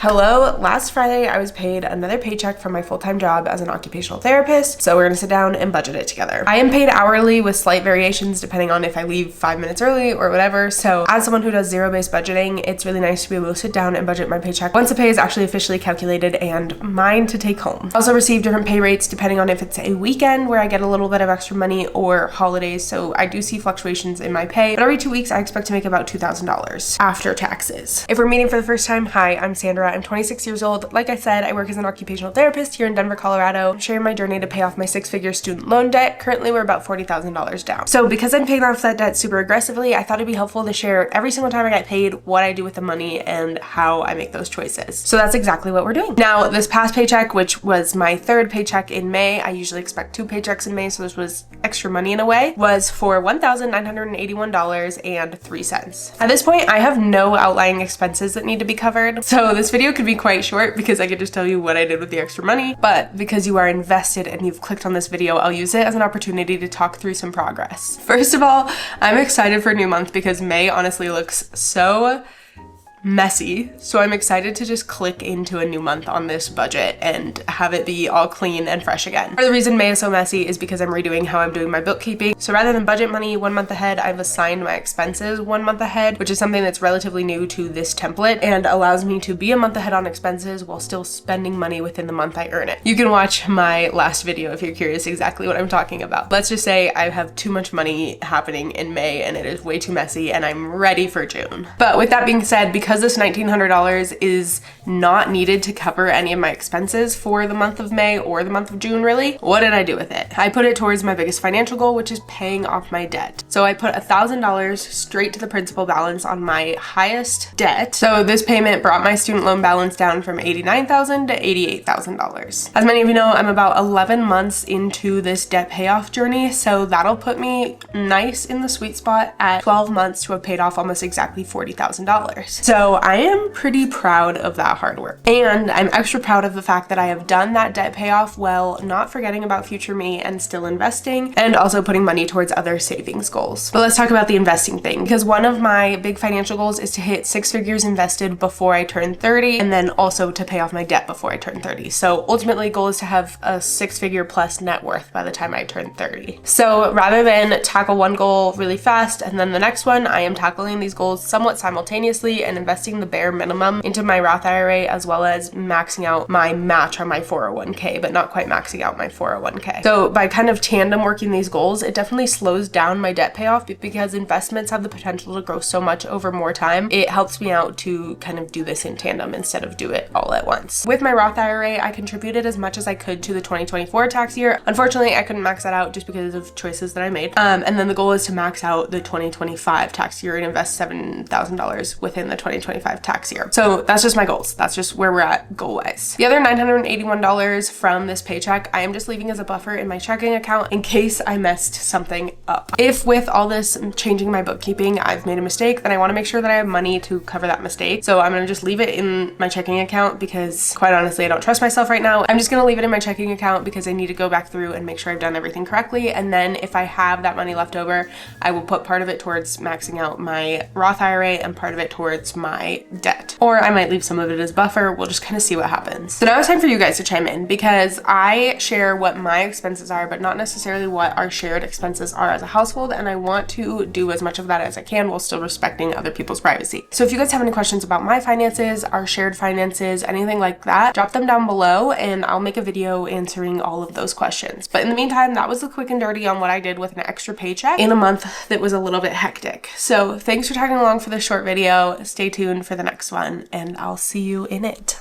Hello, last Friday I was paid another paycheck from my full-time job as an occupational therapist, so we're gonna sit down and budget it together. I am paid hourly with slight variations depending on if I leave 5 minutes early or whatever, so as someone who does zero-based budgeting, it's really nice to be able to sit down and budget my paycheck once the pay is actually officially calculated and mine to take home. I also receive different pay rates depending on if it's a weekend where I get a little bit of extra money or holidays, so I do see fluctuations in my pay, but every 2 weeks I expect to make about $2,000 after taxes. If we're meeting for the first time, hi, I'm Sandra. I'm 26 years old. Like I said, I work as an occupational therapist here in Denver, Colorado. I'm sharing my journey to pay off my 6-figure student loan debt. Currently, we're about $40,000 down. So because I'm paying off that debt super aggressively, I thought it'd be helpful to share every single time I get paid what I do with the money and how I make those choices. So that's exactly what we're doing. Now, this past paycheck, which was my 3rd paycheck in May, I usually expect 2 paychecks in May, so this was extra money in a way, was for $1,981.03. At this point, I have no outlying expenses that need to be covered, so this video could be quite short because I could just tell you what I did with the extra money, but because you are invested and you've clicked on this video, I'll use it as an opportunity to talk through some progress. First of all, I'm excited for a new month because May honestly looks so messy, so I'm excited to just click into a new month on this budget and have it be all clean and fresh again. The reason May is so messy is because I'm redoing how I'm doing my bookkeeping. So rather than budget money 1 month ahead, I've assigned my expenses 1 month ahead, which is something that's relatively new to this template and allows me to be a month ahead on expenses while still spending money within the month I earn it. You can watch my last video if you're curious exactly what I'm talking about. Let's just say I have too much money happening in May and it is way too messy and I'm ready for June. But with that being said, because this $1,900 is not needed to cover any of my expenses for the month of May or the month of June really, what did I do with it? I put it towards my biggest financial goal, which is paying off my debt. So I put $1,000 straight to the principal balance on my highest debt. So this payment brought my student loan balance down from $89,000 to $88,000. As many of you know, I'm about 11 months into this debt payoff journey, so that'll put me nice in the sweet spot at 12 months to have paid off almost exactly $40,000. So I am pretty proud of that hard work. And I'm extra proud of the fact that I have done that debt payoff while not forgetting about future me and still investing and also putting money towards other savings goals. But let's talk about the investing thing, because one of my big financial goals is to hit 6 figures invested before I turn 30 and then also to pay off my debt before I turn 30. So ultimately goal is to have a 6-figure plus net worth by the time I turn 30. So rather than tackle one goal really fast and then the next one, I am tackling these goals somewhat simultaneously and investing the bare minimum into my Roth IRA as well as maxing out my match on my 401k, but not quite maxing out my 401k. So by kind of tandem working these goals, it definitely slows down my debt payoff because investments have the potential to grow so much over more time. It helps me out to kind of do this in tandem instead of do it all at once. With my Roth IRA, I contributed as much as I could to the 2024 tax year. Unfortunately, I couldn't max that out just because of choices that I made. And then the goal is to max out the 2025 tax year and invest $7,000 within the 2025 tax year. So that's just my goals. That's just where we're at goal-wise. The other $981 from this paycheck, I am just leaving as a buffer in my checking account in case I messed something up. If with all this changing my bookkeeping, I've made a mistake, then I want to make sure that I have money to cover that mistake. So I'm going to just leave it in my checking account because quite honestly, I don't trust myself right now. I'm just going to leave it in my checking account because I need to go back through and make sure I've done everything correctly. And then if I have that money left over, I will put part of it towards maxing out my Roth IRA and part of it towards my debt. Or I might leave some of it as buffer. We'll just kind of see what happens. So now it's time for you guys to chime in because I share what my expenses are, but not necessarily what our shared expenses are as a household. And I want to do as much of that as I can while still respecting other people's privacy. So if you guys have any questions about my finances, our shared finances, anything like that, drop them down below and I'll make a video answering all of those questions. But in the meantime, that was the quick and dirty on what I did with an extra paycheck in a month that was a little bit hectic. So thanks for tagging along for this short video. Stay tuned for the next one and I'll see you in it.